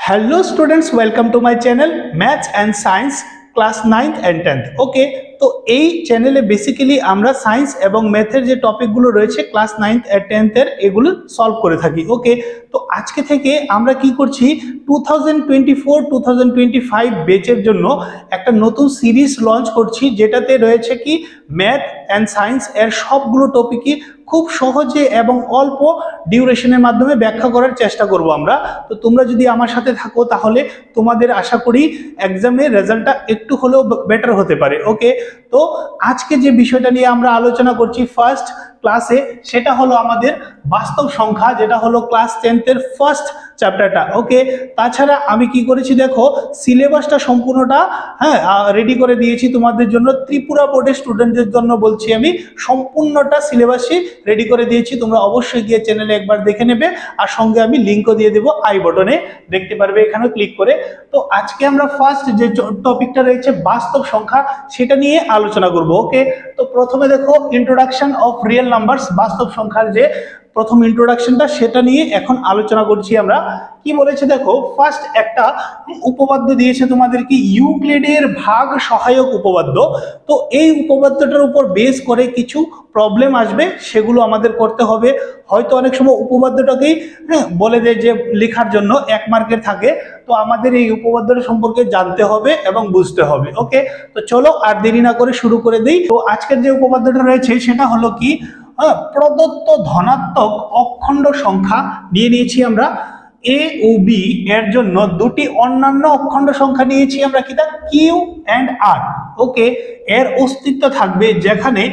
Hello students, welcome to my channel Maths and Science class 9th and 10th. ওকে, তো এই চ্যানেলে basically আমরা science এবং ম্যাথের যে টপিকগুলো রয়েছে ক্লাস 9th আর 10th এর এগুলো সলভ করে থাকি। ওকে, তো আজকে থেকে আমরা কি করছি 2024-2025 ব্যাচের জন্য একটা নতুন সিরিজ লঞ্চ করছি, যেটাতে রয়েছে কি ম্যাথ অ্যান্ড সায়েন্স এর সবগুলো টপিকই খুব সহজে এবং অল্প ডিউরেশনের মাধ্যমে ব্যাখ্যা করার চেষ্টা করব আমরা। তো তোমরা যদি আমার সাথে থাকো তাহলে তোমাদের আশা করি এক্সামের রেজাল্টটা একটু হলেও বেটার হতে পারে। ওকে, তো আজকে যে বিষয়টা নিয়ে আমরা আলোচনা করছি ফার্স্ট ক্লাসে, সেটা হলো আমাদের বাস্তব সংখ্যা, যেটা হলো ক্লাস 10th এর ফার্স্ট চ্যাপ্টারটা। ওকে, তাছাড়া আমি কি করেছি দেখো, সিলেবাসটা সম্পূর্ণটা রেডি করে দিয়েছি তোমাদের জন্য। ত্রিপুরা বোর্ডের স্টুডেন্টদের জন্য বলছি, আমি সম্পূর্ণটা সিলেবাসই রেডি করে দিয়েছি। তোমরা অবশ্যই গিয়ে চ্যানেলে একবার দেখে নেবে, আর সঙ্গে আমি লিঙ্কও দিয়ে দেবো আই বটনে, দেখতে পারবে এখানে ক্লিক করে। তো আজকে আমরা ফার্স্ট যে টপিকটা রয়েছে বাস্তব সংখ্যা, সেটা নিয়ে আলোচনা করব। ওকে, তো প্রথমে দেখো ইন্ট্রোডাকশন অফ রিয়েল নাম্বারস, বাস্তব সংখ্যার যে প্রথম ইন্ট্রোডাকশনটা সেটা নিয়ে এখন আলোচনা করছি আমরা। কি বলেছে দেখো, ফার্স্ট একটা উপপাদ্য দিয়েছে তোমাদেরকে, ইউক্লিডের ভাগ সহায়ক উপপাদ্য। তো এই উপপাদ্যটার উপর বেস করে কিছু প্রবলেম আসবে, সেগুলো আমাদের করতে হবে। হয়তো অনেক সময় উপপাদ্যটাকেই বলে দেয় যে লেখার জন্য 1 মার্কের থাকে, তো আমাদের এই উপপাদ্যটা সম্পর্কে জানতে হবে এবং বুঝতে হবে। ওকে, তো চলো আর দেরি না করে শুরু করে দিই। তো আজকের যে উপপাদ্যটা রয়েছে সেটা হলো কি, প্রদত্ত ধনাত্মক অখণ্ড সংখ্যা নিয়ে নিয়েছি আমরা এ ও বি, এর জন্য দুটি অন্যান্য অখণ্ড সংখ্যা নিয়েছি আমরা, কিটা কিউ এন্ড আর। ওকে, এর অস্তিত্ব থাকবে যেখানে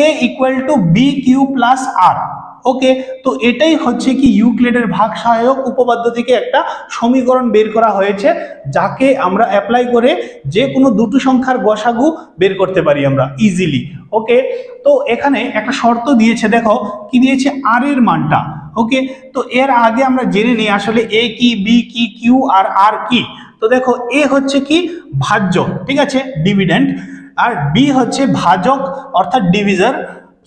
A equal to B Q plus R. Okay, তো এটাই হচ্ছে কি ইউক্লিডের ভাগ সহায়ক উপপাদ্য থেকে একটা সমীকরণ বের করা হয়েছে, যাকে আমরা অ্যাপ্লাই করে যে কোনো দুটো সংখ্যার গসাগু বের করতে পারি আমরা ইজিলি। ওকে, তো এখানে একটা শর্ত দিয়েছে, দেখো কি দিয়েছে, আর এর মানটা। ওকে, তো এর আগে আমরা জেনে নিই আসলে এ কি, বি কি, কিউ আর আর কি। তো দেখো এ হচ্ছে কি ভাজ্য, ঠিক আছে, ডিভিডেন্ড, আর বি হচ্ছে ভাজক অর্থাৎ ডিভিজার,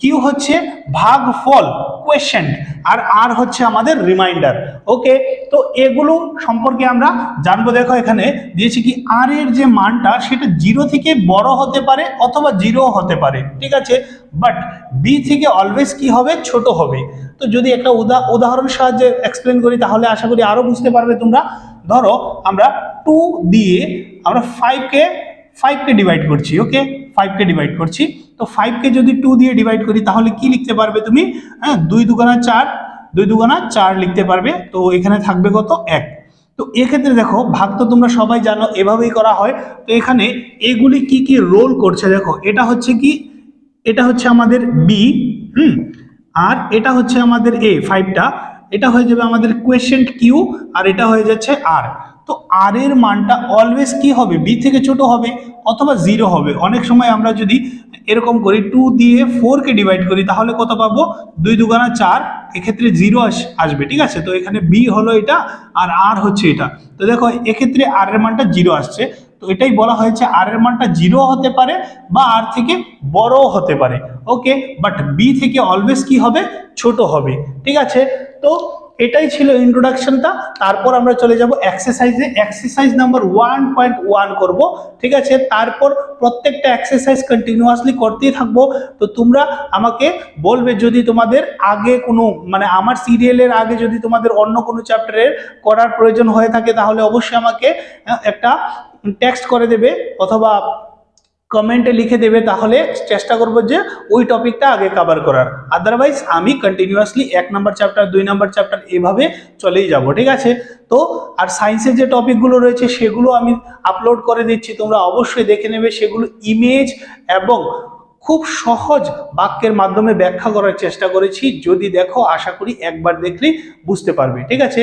কিউ হচ্ছে ভাগফল কোয়েশ্চেন্ট, আর আর হচ্ছে আমাদের রিমাইন্ডার। ওকে, তো এগুলো সম্পর্কে আমরা জানবো। দেখো এখানে দিয়েছে কি আর এর যে মানটা সেটা 0 থেকে বড় হতে পারে অথবা 0 হতে পারে, ঠিক আছে, বাট বি থেকে অলওয়েজ কি হবে, ছোট হবে। তো যদি একটা উদাহরণ সাহায্যে এক্সপ্লেন করি তাহলে আশা করি আরো বুঝতে পারবে তোমরা। ধরো আমরা 2 দিয়ে আমরা 5 কে ডিভাইড করছি। ওকে, 5 কে ডিভাইড করছি, তো 5 কে যদি 2 দিয়ে ডিভাইড করি তাহলে কি লিখতে পারবে তুমি, 2 দুগুণা 4, 2 দুগুণা 4 লিখতে পারবে। তো এখানে থাকবে কত, 1। তো এক্ষেত্রে দেখো ভাগ তো তোমরা সবাই জানো এভাবেই করা হয়। তো এখানে এগুলি কি কি রোল করছে দেখো, এটা হচ্ছে কি, এটা হচ্ছে আমাদের বি, আর এটা হচ্ছে আমাদের এ 5টা, এটা হয়ে যাবে আমাদের কোয়েশ্চেন্ট কিউ, আর এটা হয়ে যাচ্ছে আর। তো আর এর মানটা অলওয়েজ কি হবে, বি থেকে ছোট হবে অথবা 0 হবে। অনেক সময় আমরা যদি এরকম করি 2 দিয়ে 4 কে ডিভাইড করি তাহলে কত পাবো, 2 দুগুণা 4, এক্ষেত্রে 0 আসবে, ঠিক আছে। তো এখানে বি হলো এটা আর আর হচ্ছে এটা। তো দেখো এক্ষেত্রে আর এর মানটা 0 আসছে, তো এটাই বলা হয়েছে আর এর মানটা 0 হতে পারে বা আর থেকে বড় হতে পারে। ওকে, বাট বি থেকে অলওয়েজ কি হবে, ছোট হবে, ঠিক আছে। তো এটাই ছিল ইন্ট্রোডাকশনটা। তারপর আমরা চলে যাব এক্সারসাইজে, এক্সারসাইজ নাম্বার 1.1 করব, ঠিক আছে। তারপর প্রত্যেকটা এক্সারসাইজ কন্টিনিউয়াসলি করতেই থাকবো। তো তোমরা আমাকে বলবে যদি তোমাদের আগে কোনো মানে আমার সিরিয়ালের আগে যদি তোমাদের অন্য কোনো চ্যাপ্টারের করার প্রয়োজন হয়ে থাকে তাহলে অবশ্যই আমাকে একটা টেক্সট করে দেবে অথবা কমেন্টে লিখে দেবে, তাহলে চেষ্টা করব যে ওই টপিকটা আগে কভার করার। আদারওয়াইজ আমি কন্টিনিউয়াসলি 1 নম্বর চ্যাপ্টার 2 নম্বর চ্যাপ্টার এভাবে চলেই যাব, ঠিক আছে। তো আর সায়েন্সের যে টপিকগুলো রয়েছে সেগুলো আমি আপলোড করে দিচ্ছি, তোমরা অবশ্যই দেখে নেবে। সেগুলো ইমেজ এবং খুব সহজ বাক্যের মাধ্যমে ব্যাখ্যা করার চেষ্টা করেছি। যদি দেখো আশা করি একবার দেখলেই বুঝতে পারবে, ঠিক আছে।